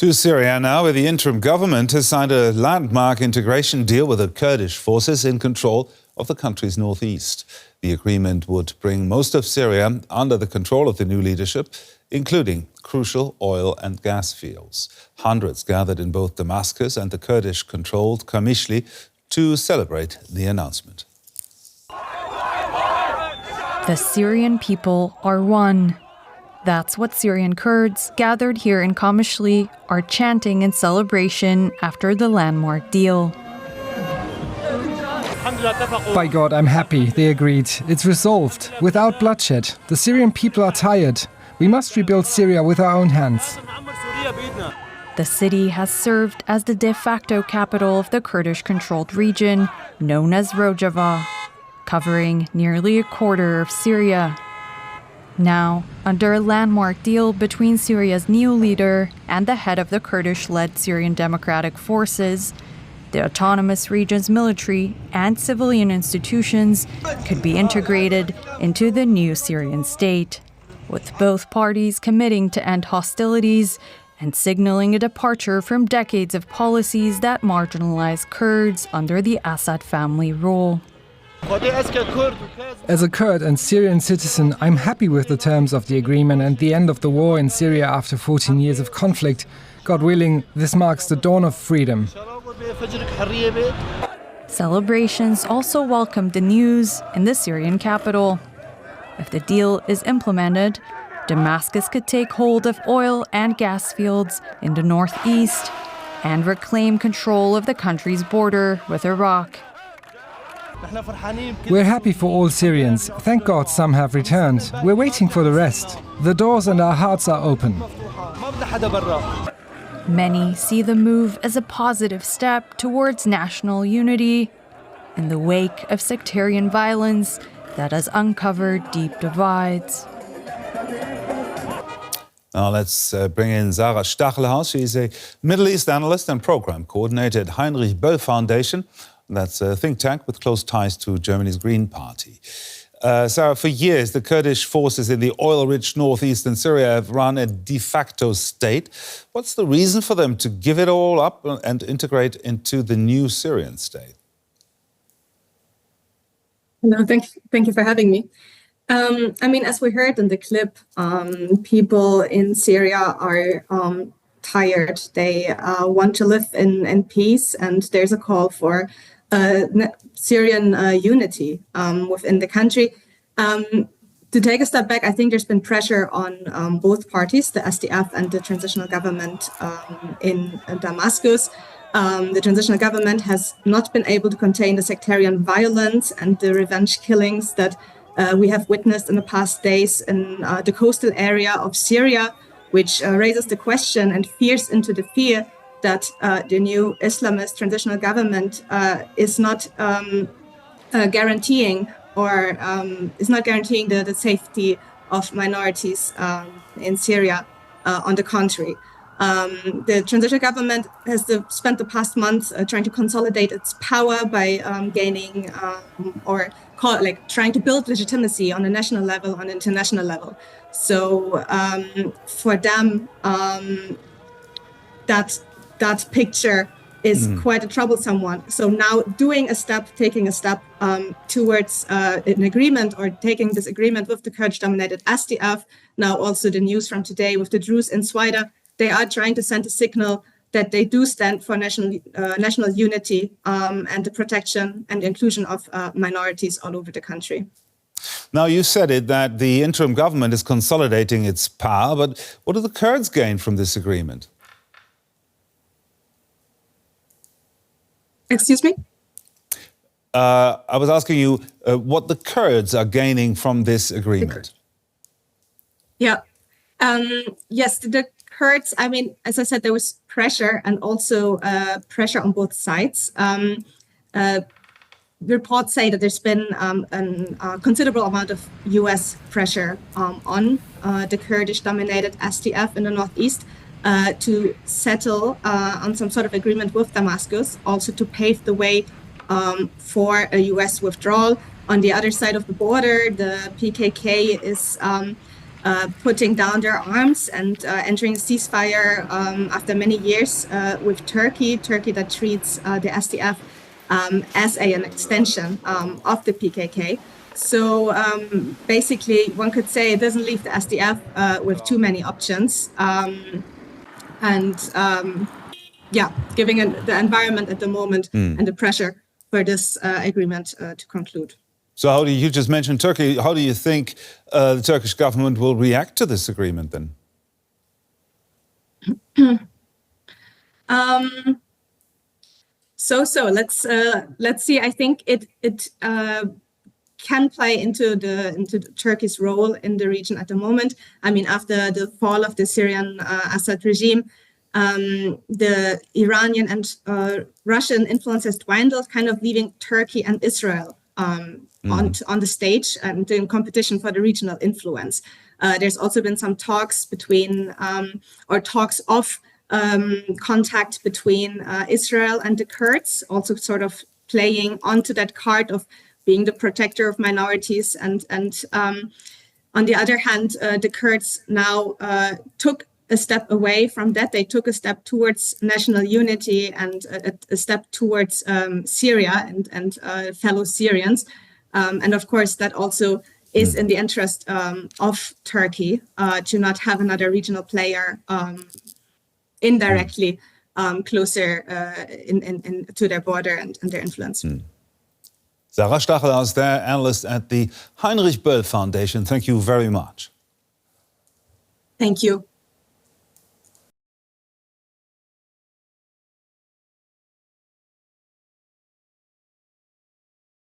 To Syria now, where the interim government has signed a landmark integration deal with the Kurdish forces in control of the country's northeast. The agreement would bring most of Syria under the control of the new leadership, including crucial oil and gas fields. Hundreds gathered in both Damascus and the Kurdish-controlled Qamishli to celebrate the announcement. The Syrian people are one. That's what Syrian Kurds gathered here in Qamishli are chanting in celebration after the landmark deal. By God, I'm happy. They agreed. It's resolved. Without bloodshed. The Syrian people are tired. We must rebuild Syria with our own hands. The city has served as the de facto capital of the Kurdish-controlled region, known as Rojava, covering nearly a quarter of Syria. Now, under a landmark deal between Syria's new leader and the head of the Kurdish-led Syrian Democratic Forces, the autonomous region's military and civilian institutions could be integrated into the new Syrian state, with both parties committing to end hostilities and signaling a departure from decades of policies that marginalize Kurds under the Assad family rule. As a Kurd and Syrian citizen, I'm happy with the terms of the agreement and the end of the war in Syria after 14 years of conflict. God willing, this marks the dawn of freedom. Celebrations also welcomed the news in the Syrian capital. If the deal is implemented, Damascus could take hold of oil and gas fields in the northeast and reclaim control of the country's border with Iraq. We're happy for all Syrians. Thank God some have returned. We're waiting for the rest. The doors and our hearts are open. Many see the move as a positive step towards national unity in the wake of sectarian violence that has uncovered deep divides. Now let's bring in Sara Stachelhaus. She's a Middle East analyst and program coordinator at Heinrich Böll Foundation. That's a think tank with close ties to Germany's Green Party. Sara, for years, the Kurdish forces in the oil-rich northeastern Syria have run a de facto state. What's the reason for them to give it all up and integrate into the new Syrian state? No, thank you for having me. As we heard in the clip, people in Syria are tired. They want to live in peace, and there's a call for Syrian unity within the country. To take a step back, I think there's been pressure on both parties, the SDF and the transitional government in Damascus. The transitional government has not been able to contain the sectarian violence and the revenge killings that we have witnessed in the past days in the coastal area of Syria, which raises the question and fears into the fear that the new Islamist transitional government is not guaranteeing the safety of minorities in Syria. On the contrary, the transitional government has spent the past months trying to consolidate its power by gaining trying to build legitimacy on a national level, on an international level. So for them, that picture is quite a troublesome one. So now taking a step towards an agreement, or taking this agreement with the Kurdish-dominated SDF, now also the news from today with the Druze in Swida, they are trying to send a signal that they do stand for national unity and the protection and inclusion of minorities all over the country. Now, you said it that the interim government is consolidating its power, but what do the Kurds gain from this agreement? Excuse me? I was asking you what the Kurds are gaining from this agreement. Yeah. Yes, the Kurds, as I said, there was pressure and also pressure on both sides. Reports say that there's been a considerable amount of US pressure on the Kurdish-dominated SDF in the northeast to settle on some sort of agreement with Damascus, also to pave the way for a US withdrawal. On the other side of the border, the PKK is putting down their arms and entering a ceasefire after many years with Turkey that treats the SDF as an extension of the PKK. So basically, one could say it doesn't leave the SDF with too many options. Giving the environment at the moment and the pressure for this agreement to conclude. So how do you just mentioned Turkey? How do you think the Turkish government will react to this agreement then? Let's see. I think it can play into Turkey's role in the region at the moment. I mean, after the fall of the Syrian Assad regime, the Iranian and Russian influence has dwindled, kind of leaving Turkey and Israel on the stage and in competition for the regional influence. There's also been some talks contact between Israel and the Kurds, also sort of playing onto that card of being the protector of minorities. And on the other hand, the Kurds now took a step away from that. They took a step towards national unity and a step towards Syria and fellow Syrians. And of course, that also is in the interest of Turkey to not have another regional player indirectly closer to their border and their influence. Sara Stachelhaus there, analyst at the Heinrich Böll Foundation. Thank you very much. Thank you.